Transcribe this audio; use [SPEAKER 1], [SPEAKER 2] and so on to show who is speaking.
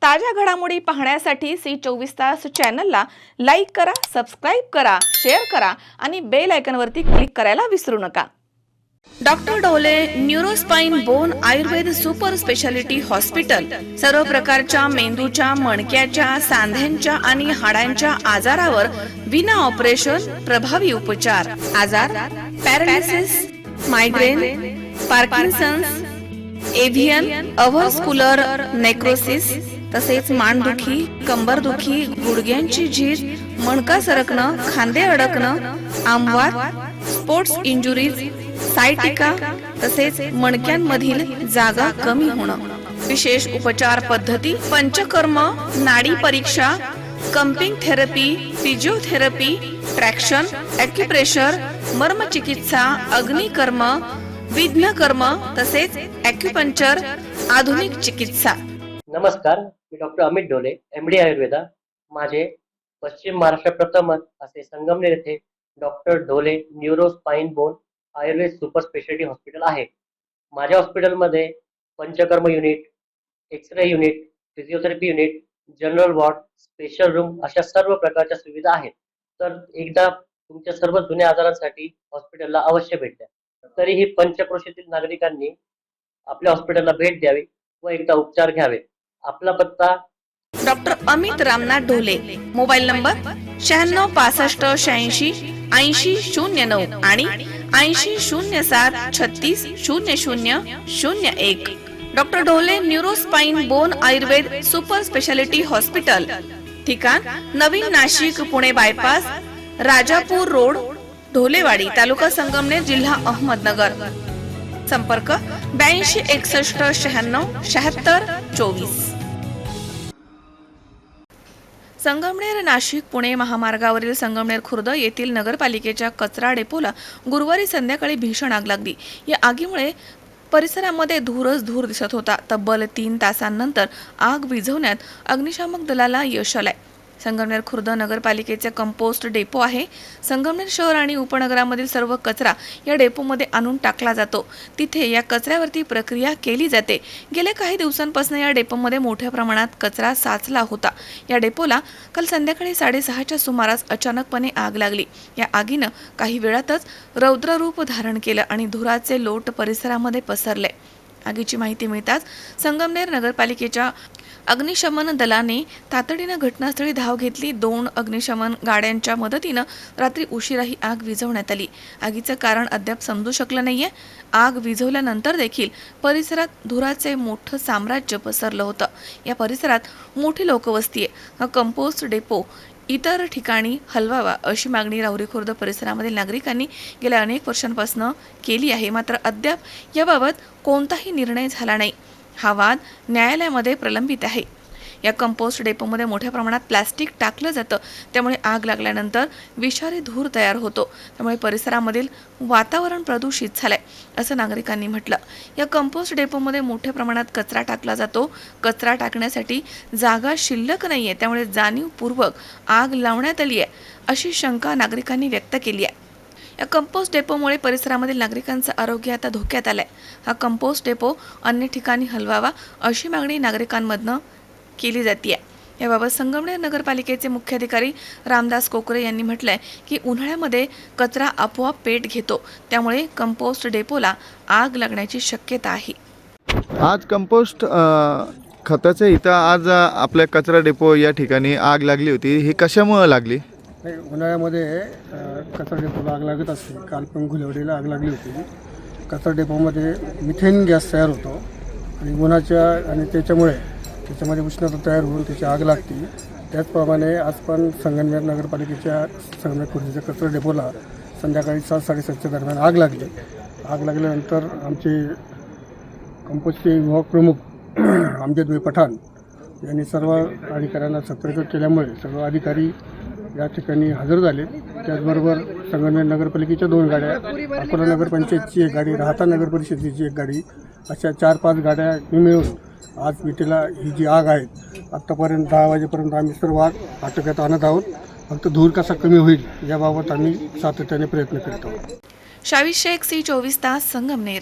[SPEAKER 1] ताज्या घडामोडी पाहण्यासाठी सी24 तास चॅनलला लाईक करा, सबस्क्राइब करा, शेअर करा आणि बेल आयकॉनवरती क्लिक करायला विसरू नका। Doctor Dole neurospine bone Ayurveda super speciality hospital सर्व प्रकारच्या मेंदूच्या, मणक्याच्या, सांध्यांच्या आणि हाडांच्या आजारावर विना ऑपरेशन प्रभावी उपचार। आजार पॅरालिसिस, मायग्रेन, पार्किन्सन्स, एव्हियन, अव्हस्क्युलर नेक्रोसिस, तसेच मानदुखी, कंबरदुखी, गुडघ्यांची झीज, मणका सरकणं, खांदे अडकणं, आमवात, स्पोर्ट्स इंजुरीज, सायटिका, तसेच मणक्यांमधील जागा कमी होणं। विशेष उपचार पद्धती पंचकर्म, नाडी परीक्षा, cupping therapy, physiotherapy, traction, acupressure, मर्मचिकित्सा, अग्निकर्म, विघ्नकर्म, तसेच ॲक्युपंक्चर, आधुनिक चिकित्सा।
[SPEAKER 2] नमस्कार, मी डॉक्टर अमित डोले, MD आयुर्वेदा। माझे पश्चिम महाराष्ट्र प्रथमच असे संगमनेर येथे doctor Dole neurospine bone Ayurveda super speciality hospital आहे। माझ्या हॉस्पिटलमध्ये panchakarma unit, x ray unit, physiotherapy unit, general ward, special room अशा सर्व प्रकारच्या सुविधा आहेत। तर एकदा तुमच्या सर्व जुन्या आजारांसाठी हॉस्पिटलला अवश्य भेट द्या। तरीही पंचक्रोशीतील नागरिकांनी आपल्या हॉस्पिटलला भेट द्यावी व एकदा उपचार घ्यावे। आपला पत्ता
[SPEAKER 1] डॉक्टर अमित रामनाथ डोले, मोबाईल नंबर 966586 8009 आणि 8007360001। Doctor Dole neurospine bone Ayurveda super speciality hospital, ठिकाण नवीन नाशिक पुणे बायपास, राजापूर रोड, ढोलेवाडी, तालुका संगमनेर, जिल्हा अहमदनगर। संपर्क 82 61 96 76 24। संगमनेर नाशिक पुणे महामार्गावरील संगमनेर खुर्द येथील नगरपालिकेच्या कचरा डेपोला गुरुवारी संध्याकाळी भीषण आग लागली। या आगीमुळे परिसरामध्ये धूरच धूर दिसत होता। तब्बल 3 तासांनंतर आग विझवण्यात अग्निशामक दलाला यश आले। संगमनेर खुर्द नगरपालिकेचे कंपोस्ट डेपो आहे। संगमनेर शहर आणि उपनगरामधील सर्व कचरा या डेपोमध्ये आणून टाकला जातो। तिथे या कचऱ्यावरती प्रक्रिया केली जाते। गेल्या काही दिवसांपासून या डेपोमध्ये मोठ्या प्रमाणात कचरा साचला होता। या डेपोला काल संध्याकाळी 6:30च्या सुमारास अचानकपणे आग लागली। या आगीनं काही वेळातच रौद्र रूप धारण केलं आणि धुराचे लोट परिसरामध्ये पसरले। आगीची माहिती मिळताच संगमनेर नगरपालिकेच्या अग्निशमन दलाने तातडीनं घटनास्थळी धाव घेतली। 2 अग्निशमन गाड्यांच्या मदतीनं रात्री उशिराही आग विझवण्यात आली। आगीचं कारण अद्याप समजू शकलं नाहीये। आग विझवल्यानंतर देखील परिसरात धुराचे मोठं साम्राज्य पसरलं होतं। या परिसरात मोठी लोकवस्ती आहे। हा कंपोस्ट डेपो इतर ठिकाणी हलवावा अशी मागणी राहुरी खुर्द परिसरामधील नागरिकांनी गेल्या अनेक वर्षांपासून केली आहे। मात्र अद्याप याबाबत कोणताही निर्णय झाला नाही। हा वाद न्यायालयामध्ये प्रलंबित आहे। या कंपोस्ट डेपोमध्ये मोठ्या प्रमाणात प्लास्टिक टाकलं जातं, त्यामुळे आग लागल्यानंतर विषारी धूर तयार होतो। त्यामुळे परिसरामधील वातावरण प्रदूषित झालंय असं नागरिकांनी म्हटलं। या कंपोस्ट डेपोमध्ये मोठ्या प्रमाणात कचरा टाकला जातो। कचरा टाकण्यासाठी जागा शिल्लक नाहीये, त्यामुळे जाणीवपूर्वक आग लावण्यात आली आहे अशी शंका नागरिकांनी व्यक्त केली आहे। या कंपोस्ट डेपोमुळे परिसरामधील नागरिकांचं आरोग्य आता धोक्यात आलंय। हा कंपोस्ट डेपो अन्य ठिकाणी हलवावा अशी मागणी नागरिकांमधनं केली जाते। याबाबत संगमनेर नगरपालिकेचे मुख्याधिकारी रामदास कोकरे यांनी म्हटलंय की उन्हाळ्यामध्ये कचरा आपोआप पेट घेतो, त्यामुळे कंपोस्ट डेपोला आग लागण्याची शक्यता आहे।
[SPEAKER 3] आज कंपोस्ट खताच्या इथं आज आपल्या कचरा डेपो या ठिकाणी आग लागली होती। ही कशामुळे लागली?
[SPEAKER 4] उन्हाळ्यामध्ये कचरा डेपोला आग लागत असते। काल पण घुलवडीला आग लागली होती। कचरा डेपोमध्ये मिथेन गॅस तयार होतो आणि उन्हाच्या त्याच्यामध्ये उष्णता तयार होऊन त्याची आग लागते। त्याचप्रमाणे आज पण संगमनेर नगरपालिकेच्या संगमनेर खुर्दच्या कचरा डेपोला संध्याकाळी 7-7:30च्या दरम्यान आग लागली। आग लागल्यानंतर आमचे कंपोस्टचे विभाग प्रमुख अमजद पठाण यांनी सर्व अधिकाऱ्यांना सतर्क केल्यामुळे सर्व अधिकारी या ठिकाणी हजर झाले। त्याचबरोबर संगमनेर नगरपालिकेच्या 2 गाड्या, अकोला नगरपंचायतची 1 गाडी, राहता नगर परिषदेची 1 गाडी, अशा 4-5 गाड्या मिळून आज विटेला ही जी आग आहे आत्तापर्यंत 10 वाजेपर्यंत आम्ही सर्व आग आटोक्यात आणत आहोत। फक्त धूर कसा कमी होईल याबाबत आम्ही सातत्याने प्रयत्न करत आहोत।
[SPEAKER 1] शावीर शेख, सी24 तास, संगमनेर।